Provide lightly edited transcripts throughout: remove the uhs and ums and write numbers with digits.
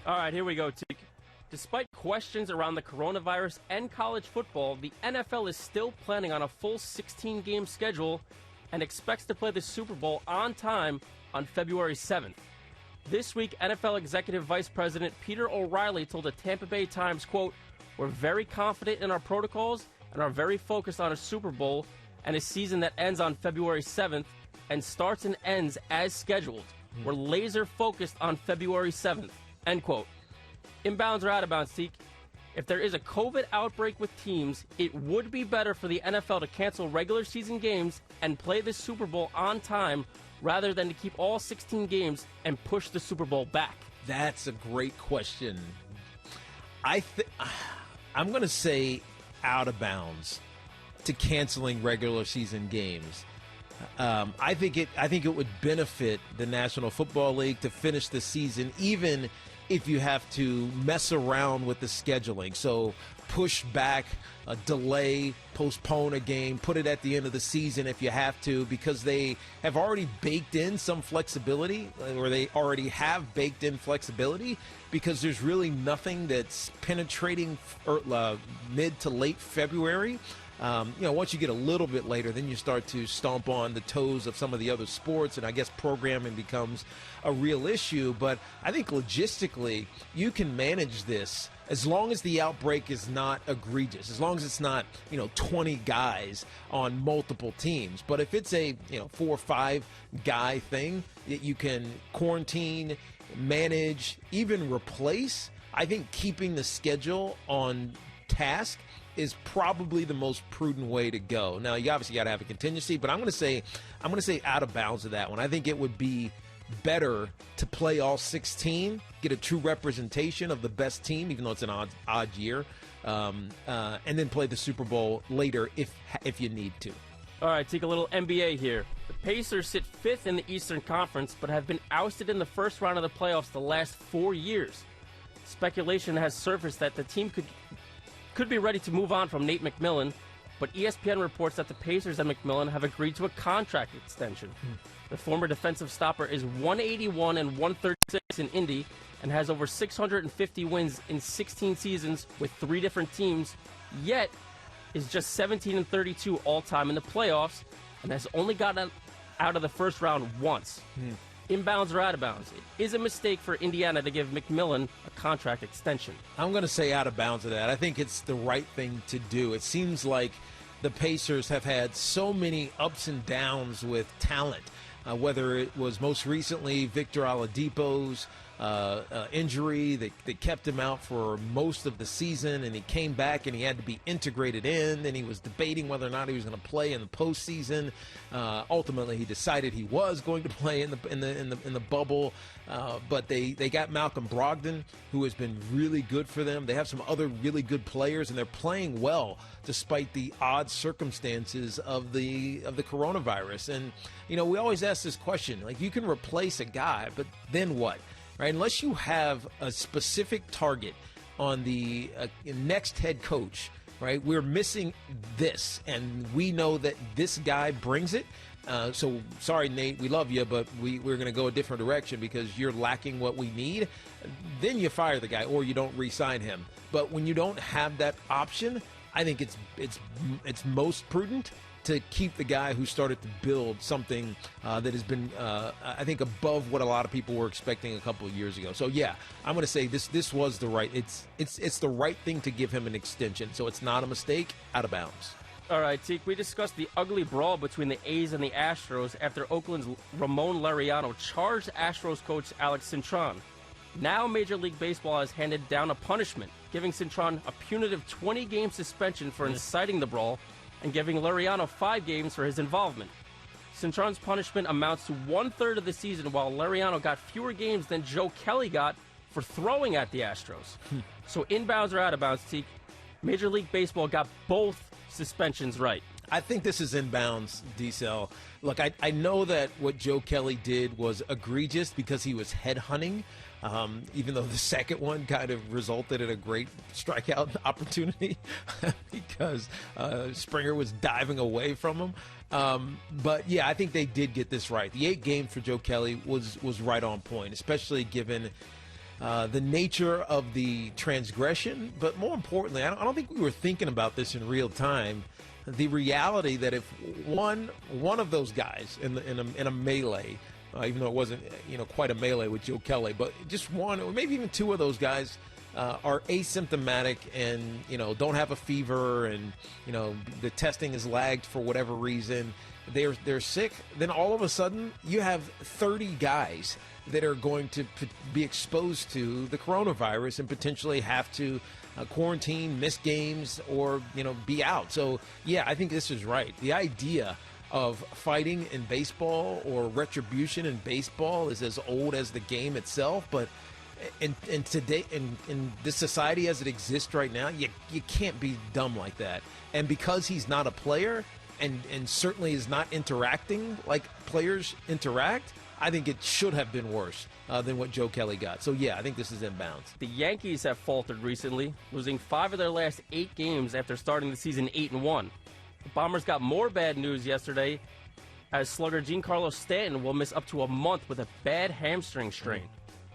All right, here we go, Tiki. Despite questions around the coronavirus and college football, the NFL is still planning on a full 16-game schedule and expects to play the Super Bowl on time on February 7th. This week, NFL Executive Vice President Peter O'Reilly told the Tampa Bay Times, quote, "We're very confident in our protocols and are very focused on a Super Bowl and a season that ends on February 7th and starts and ends as scheduled. We're laser focused on February 7th, end quote. Inbounds or out of bounds, Teak? If there is a COVID outbreak with teams, it would be better for the NFL to cancel regular season games and play the Super Bowl on time rather than to keep all 16 games and push the Super Bowl back. That's a great question. I'm going to say out of bounds to canceling regular season games. I think it would benefit the National Football League to finish the season, even if you have to mess around with the scheduling. So push back, delay, postpone a game, put it at the end of the season if you have to, because they have already baked in some flexibility, or they already have baked in flexibility, because there's really nothing that's penetrating mid to late February. Once you get a little bit later, then you start to stomp on the toes of some of the other sports, and I guess programming becomes a real issue. But I think logistically, you can manage this as long as the outbreak is not egregious, as long as it's not, 20 guys on multiple teams. But if it's a, 4 or 5 guy thing that you can quarantine, manage, even replace, I think keeping the schedule on task is probably the most prudent way to go. Now, you obviously got to have a contingency, but I'm going to say out of bounds of that one. I think it would be better to play all 16, get a true representation of the best team, even though it's an odd year, and then play the Super Bowl later if you need to. All right, take a little NBA here. The Pacers sit 5th in the Eastern Conference, but have been ousted in the first round of the playoffs the last 4 years. Speculation has surfaced that the team could be ready to move on from Nate McMillan, but ESPN reports that the Pacers and McMillan have agreed to a contract extension. The former defensive stopper is 181 and 136 in Indy and has over 650 wins in 16 seasons with 3 different teams, yet is just 17 and 32 all-time in the playoffs and has only gotten out of the first round once. Inbounds or out of bounds? It is a mistake for Indiana to give McMillan a contract extension. I'm going to say out of bounds of that. I think it's the right thing to do. It seems like the Pacers have had so many ups and downs with talent, whether it was most recently Victor Oladipo's injury that kept him out for most of the season, and he came back and he had to be integrated in. Then he was debating whether or not he was going to play in the postseason. Ultimately, he decided he was going to play in the bubble. But they got Malcolm Brogdon, who has been really good for them. They have some other really good players, and they're playing well despite the odd circumstances of the coronavirus. And we always ask this question: like, you can replace a guy, but then what? Right? Unless you have a specific target on the next head coach, right? We're missing this, and we know that this guy brings it. So sorry, Nate, we love you, but we're going to go a different direction because you're lacking what we need. Then you fire the guy, or you don't re-sign him. But when you don't have that option, I think it's most prudent to keep the guy who started to build something that has been, I think, above what a lot of people were expecting a couple of years ago. So yeah, I'm going to say this was the right. It's the right thing to give him an extension. So it's not a mistake. Out of bounds. All right, Teak, we discussed the ugly brawl between the A's and the Astros after Oakland's Ramon Laureano charged Astros coach Alex Cintron. Now Major League Baseball has handed down a punishment, giving Cintron a punitive 20-game suspension for inciting the brawl and giving Laureano 5 games for his involvement. Cintron's punishment amounts to 1/3 of the season, while Laureano got fewer games than Joe Kelly got for throwing at the Astros. So inbounds or out of bounds, Teak? Major League Baseball got both suspensions right. I think this is inbounds, D-Cell. Look, I know that what Joe Kelly did was egregious because he was headhunting, even though the second one kind of resulted in a great strikeout opportunity because Springer was diving away from him. But, yeah, I think they did get this right. The 8 game for Joe Kelly was right on point, especially given the nature of the transgression, but more importantly, I don't think we were thinking about this in real time. The reality that if one of those guys in a melee, even though it wasn't quite a melee with Joe Kelly, but just one or maybe even two of those guys are asymptomatic and don't have a fever, and the testing is lagged for whatever reason, they're sick, then all of a sudden you have 30 guys that are going to be exposed to the coronavirus and potentially have to quarantine, miss games, or be out. So yeah, I think this is right. The idea of fighting in baseball or retribution in baseball is as old as the game itself, but in today, in this society as it exists right now, you can't be dumb like that. And because he's not a player and certainly is not interacting like players interact, I think it should have been worse than what Joe Kelly got. So, yeah, I think this is inbounds. The Yankees have faltered recently, losing 5 of their last 8 games after starting the season 8-1. The Bombers got more bad news yesterday, as slugger Giancarlo Stanton will miss up to a month with a bad hamstring strain.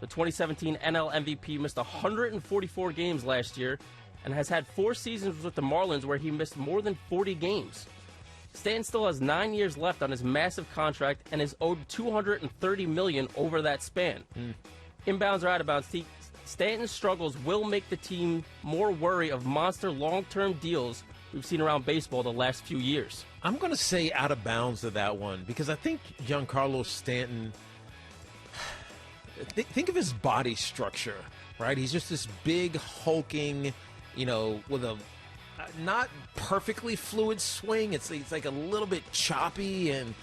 The 2017 NL MVP missed 144 games last year and has had 4 seasons with the Marlins where he missed more than 40 games. Stanton still has 9 years left on his massive contract and is owed $230 million over that span. Inbounds or out of bounds, Stanton's struggles will make the team more wary of monster long-term deals we've seen around baseball the last few years. I'm going to say out of bounds to that one because I think Giancarlo Stanton, think of his body structure, right? He's just this big, hulking, with a not perfectly fluid swing. It's like a little bit choppy, and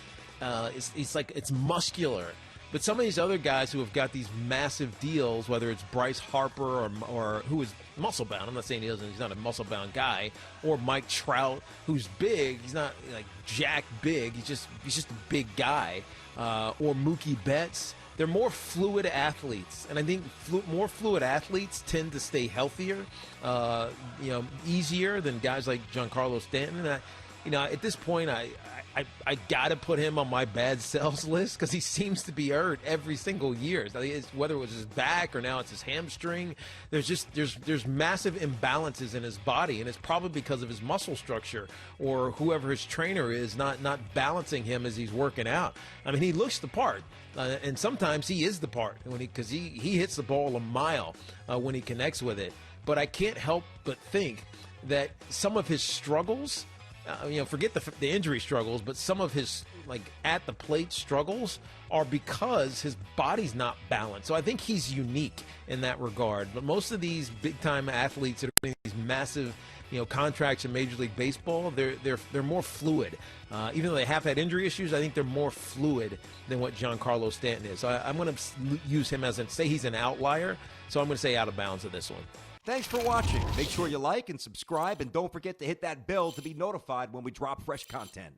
it's muscular. But some of these other guys who have got these massive deals, whether it's Bryce Harper or who is muscle bound, I'm not saying he's not a muscle bound guy, or Mike Trout, who's big. He's not like jack big. He's just a big guy. Or Mookie Betts. They're more fluid athletes, and I think more fluid athletes tend to stay healthier, easier than guys like Giancarlo Stanton. And at this point, I got to put him on my bad sells list because he seems to be hurt every single year. Whether it was his back or now it's his hamstring, there's massive imbalances in his body, and it's probably because of his muscle structure or whoever his trainer is not balancing him as he's working out. I mean, he looks the part. And sometimes he is the part because he hits the ball a mile when he connects with it. But I can't help but think that some of his struggles, forget the injury struggles, but some of his at the plate struggles are because his body's not balanced. So I think he's unique in that regard. But most of these big time athletes that are doing these massive contracts in Major League Baseball, they're more fluid. Even though they have had injury issues, I think they're more fluid than what Giancarlo Stanton is. So I'm going to use him say he's an outlier. So I'm going to say out of bounds of this one. Thanks for watching. Make sure you like and subscribe, and don't forget to hit that bell to be notified when we drop fresh content.